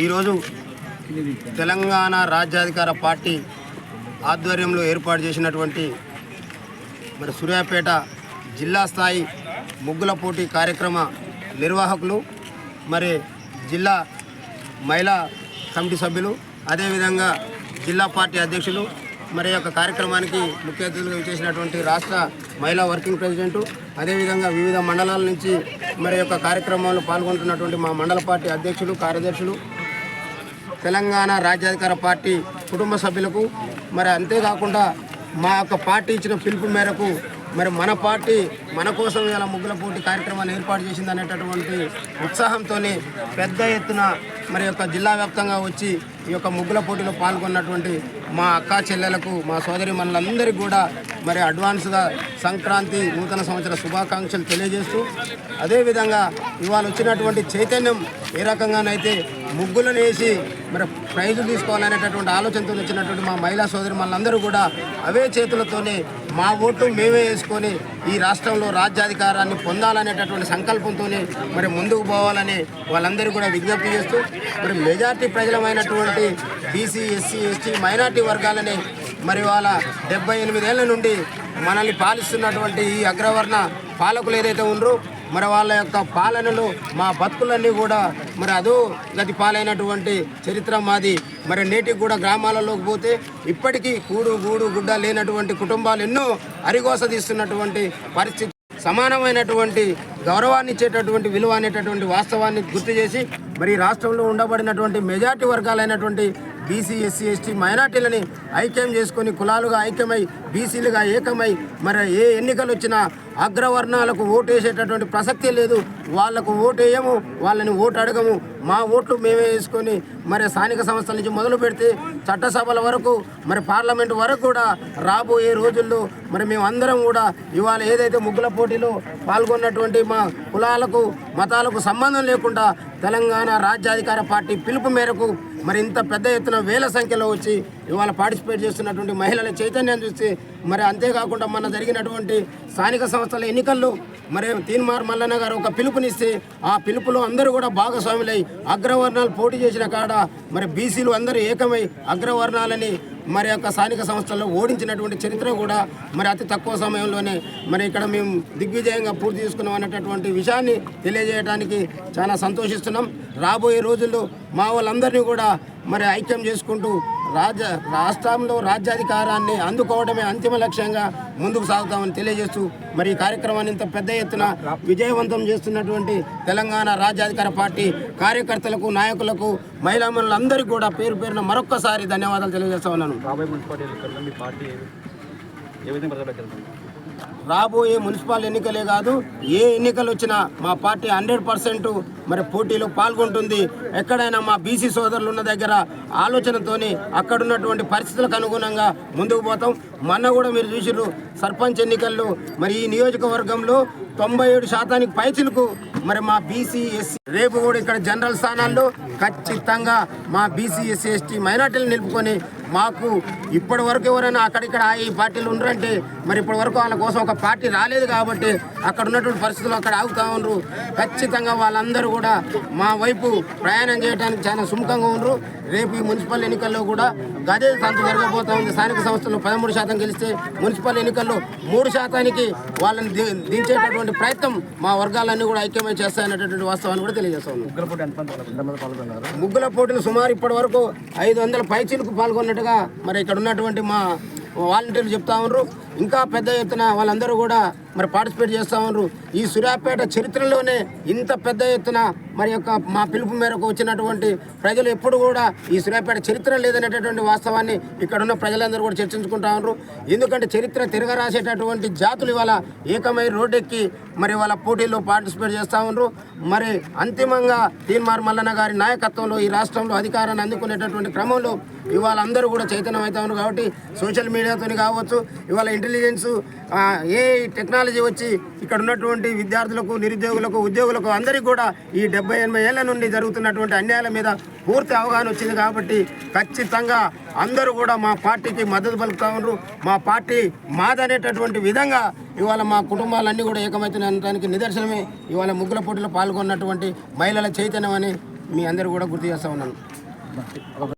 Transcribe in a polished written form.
ఈరోజు తెలంగాణ రాజ్యాధికార పార్టీ ఆధ్వర్యంలో ఏర్పాటు చేసినటువంటి మరి సూర్యాపేట జిల్లా స్థాయి ముగ్గుల పోటీ కార్యక్రమ నిర్వాహకులు మరి జిల్లా మహిళా కమిటీ సభ్యులు అదేవిధంగా జిల్లా పార్టీ అధ్యక్షులు మరి యొక్క కార్యక్రమానికి ముఖ్య అతిథులుగా చేసినటువంటి రాష్ట్ర మహిళా వర్కింగ్ ప్రెసిడెంటు అదేవిధంగా వివిధ మండలాల నుంచి మరి యొక్క కార్యక్రమంలో పాల్గొంటున్నటువంటి మా మండల పార్టీ అధ్యక్షులు కార్యదర్శులు తెలంగాణ రాజ్యాధికార పార్టీ కుటుంబ సభ్యులకు మరి అంతేకాకుండా మా యొక్క పార్టీ ఇచ్చిన పిలుపు మేరకు మరి మన పార్టీ మన కోసం ఇలా ముగ్గుల పోటీ కార్యక్రమాన్ని ఏర్పాటు చేసింది అనేటటువంటి ఉత్సాహంతో పెద్ద ఎత్తున మరి యొక్క జిల్లా వ్యాప్తంగా వచ్చి ఈ యొక్క ముగ్గుల పోటీలో పాల్గొన్నటువంటి మా అక్కా చెల్లెలకు మా సోదరి మనులందరికీ కూడా మరి అడ్వాన్స్గా సంక్రాంతి నూతన సంవత్సర శుభాకాంక్షలు తెలియజేస్తూ అదేవిధంగా ఇవాళ వచ్చినటువంటి చైతన్యం ఏ రకంగానైతే ముగ్గులను వేసి మరి ప్రైజులు తీసుకోవాలనేటటువంటి ఆలోచనతో వచ్చినటువంటి మా మహిళా సోదరి మనందరూ కూడా అవే చేతులతోనే మా ఓట్లు మేమే వేసుకొని ఈ రాష్ట్రంలో రాజ్యాధికారాన్ని పొందాలనేటటువంటి సంకల్పంతోనే మరి ముందుకు పోవాలని వాళ్ళందరూ కూడా విజ్ఞప్తి చేస్తూ మరి మెజార్టీ ప్రజలమైనటువంటి బీసీ ఎస్సీ ఎస్టీ మైనార్టీ వర్గాలని మరి వాళ్ళ 78 ఏళ్ల నుండి మనల్ని పాలిస్తున్నటువంటి ఈ అగ్రవర్ణ పాలకులు ఏదైతే ఉన్నారో మరి వాళ్ళ యొక్క పాలనలో మా బతుకులన్నీ కూడా మరి అదో గతి పాలైనటువంటి చరిత్ర మాది. మరి నేటికి కూడా గ్రామాలలోకి పోతే ఇప్పటికీ కూడు గూడు గుడ్డ లేనటువంటి కుటుంబాలు ఎన్నో అరిగోస తీస్తున్నటువంటి పరిస్థితి. సమానమైనటువంటి గౌరవాన్ని ఇచ్చేటటువంటి విలువ అనేటటువంటి వాస్తవాన్ని గుర్తు చేసి మరి రాష్ట్రంలో ఉండబడినటువంటి మెజార్టీ వర్గాలైనటువంటి బీసీ ఎస్సీ ఎస్టీ మైనార్టీలని ఐక్యం చేసుకొని కులాలుగా ఐక్యమై బీసీలుగా ఏకమై మరి ఏ ఎన్నికలు వచ్చినా అగ్రవర్ణాలకు ఓటు వేసేటటువంటి ప్రసక్తే లేదు. వాళ్లకు ఓటు వేయము, వాళ్ళని ఓటు అడగము. మా ఓట్లు మేమే వేసుకొని మరి స్థానిక సంస్థల నుంచి మొదలు పెడితే చట్టసభల వరకు మరి పార్లమెంటు వరకు కూడా రాబోయే రోజుల్లో మరి మేమందరం కూడా ఇవాళ ఏదైతే ముగ్గుల పోటీలో పాల్గొన్నటువంటి మా కులాలకు మతాలకు సంబంధం లేకుండా తెలంగాణ రాజ్యాధికార పార్టీ పిలుపు మేరకు మరి ఇంత పెద్ద ఎత్తున వేల సంఖ్యలో వచ్చి ఇవాళ పార్టిసిపేట్ చేస్తున్నటువంటి మహిళల చైతన్యాన్ని చూస్తే మరి అంతేకాకుండా మన జరిగినటువంటి స్థానిక సంస్థల ఎన్నికల్లో మరి తీన్మార్ మల్లన్న గారు ఒక పిలుపునిస్తే ఆ పిలుపులో అందరూ కూడా భాగస్వాములై అగ్రవర్ణాలు పోటీ చేసిన కాడ మరి బీసీలు అందరూ ఏకమై అగ్రవర్ణాలని మరి యొక్క స్థానిక సంస్థల్లో ఓడించినటువంటి చరిత్ర కూడా మరి అతి తక్కువ సమయంలోనే మరి ఇక్కడ మేము దిగ్విజయంగా పూర్తి చేసుకున్నాం అనేటటువంటి విషయాన్ని తెలియజేయడానికి చాలా సంతోషిస్తున్నాం. రాబోయే రోజుల్లో మా వాళ్ళందరినీ కూడా మరి ఐక్యం చేసుకుంటూ రాష్ట్రంలో రాజ్యాధికారాన్ని అందుకోవడమే అంతిమ లక్ష్యంగా ముందుకు సాగుతామని తెలియజేస్తూ మరి ఈ కార్యక్రమాన్ని ఇంత పెద్ద ఎత్తున విజయవంతం చేస్తున్నటువంటి తెలంగాణ రాజ్యాధికార పార్టీ కార్యకర్తలకు నాయకులకు మహిళా మనులందరికీ కూడా పేరు పేరున మరొక్కసారి ధన్యవాదాలు తెలియజేస్తా ఉన్నాను. రాబోయే మున్సిపల్ ఎన్నికలే కాదు ఏ ఎన్నికలు వచ్చినా మా పార్టీ 100% మరి పోటీలో పాల్గొంటుంది. ఎక్కడైనా మా బీసీ సోదరులు ఉన్న దగ్గర ఆలోచనతోని అక్కడున్నటువంటి పరిస్థితులకు అనుగుణంగా ముందుకు పోతాం. మొన్న కూడా మీరు చూసిర్రు సర్పంచ్ ఎన్నికల్లో మరి ఈ నియోజకవర్గంలో 97% పైచిలకు మరి మా బీసీ ఎస్సీ రేపు కూడా ఇక్కడ జనరల్ స్థానాల్లో ఖచ్చితంగా మా బీసీ ఎస్సీ ఎస్టీ మైనార్టీలు నిలుపుకొని మాకు ఇప్పటి వరకు ఎవరైనా అక్కడిక్కడ ఈ పార్టీలు ఉన్నారంటే మరి ఇప్పటి వరకు వాళ్ళ కోసం ఒక పార్టీ రాలేదు కాబట్టి అక్కడ ఉన్నటువంటి పరిస్థితులు అక్కడ ఆగుతూ ఉన్నారు. ఖచ్చితంగా వాళ్ళందరూ కూడా మా వైపు ప్రయాణం చేయడానికి చాలా సుముఖంగా ఉన్నారు. రేపు ఈ మున్సిపల్ ఎన్నికల్లో కూడా గదే సంత జరగబోతూ ఉంది. స్థానిక సంస్థలు 13% గెలిస్తే మున్సిపల్ ఎన్నికల్లో 3% వాళ్ళని దించేటటువంటి ప్రయత్నం మా వర్గాలన్నీ కూడా ఐక్యమై చేస్తాయనేటటువంటి వాస్తవాన్ని కూడా తెలియజేస్తాం. ముగ్గుల పోటీలు సుమారు ఇప్పటి వరకు 500 పైచీలకు పాల్గొన్నట్టుగా మరి ఇక్కడ ఉన్నటువంటి మా వాలంటీర్లు చెప్తా ఉన్నారు. ఇంకా పెద్ద ఎత్తున వాళ్ళందరూ కూడా మరి పార్టిసిపేట్ చేస్తూ ఉన్నారు. ఈ సూర్యాపేట చరిత్రలోనే ఇంత పెద్ద ఎత్తున మరి యొక్క మా పిలుపు మేరకు వచ్చినటువంటి ప్రజలు ఎప్పుడు కూడా ఈ సూర్యాపేట చరిత్ర లేదనేటటువంటి వాస్తవాన్ని ఇక్కడ ఉన్న ప్రజలందరూ కూడా చర్చించుకుంటా ఉన్నారు. ఎందుకంటే చరిత్ర తిరగరాసేటటువంటి జాతులు ఇవాళ ఏకమై రోడ్డెక్కి మరి వాళ్ళ పోటీల్లో పార్టిసిపేట్ చేస్తూ ఉన్నారు. మరి అంతిమంగా తీన్మార్ మల్లన్న గారి నాయకత్వంలో ఈ రాష్ట్రంలో అధికారాన్ని అందుకునేటటువంటి క్రమంలో ఇవాళ అందరూ కూడా చైతన్యం అవుతా ఉన్నారు. కాబట్టి సోషల్ మీడియాతో కావచ్చు, ఇవాళ ఇంటెలిజెన్స్ ఏ టెక్నాలజీ వచ్చి ఇక్కడ ఉన్నటువంటి విద్యార్థులకు నిరుద్యోగులకు ఉద్యోగులకు అందరికీ కూడా ఈ 70-80 ఏళ్ల నుండి జరుగుతున్నటువంటి అన్యాయాల మీద పూర్తి అవగాహన వచ్చింది. కాబట్టి ఖచ్చితంగా అందరూ కూడా మా పార్టీకి మద్దతు పలుకుతా ఉన్నారు. మా పార్టీ మాదనేటటువంటి విధంగా ఇవాళ మా కుటుంబాలన్నీ కూడా ఏకమవుతున్న అనడానికి నిదర్శనమే ఇవాళ ముగ్గుల పోటీలో పాల్గొన్నటువంటి మహిళల చైతన్యం అని మీ అందరూ కూడా గుర్తు చేస్తూ ఉన్నాను.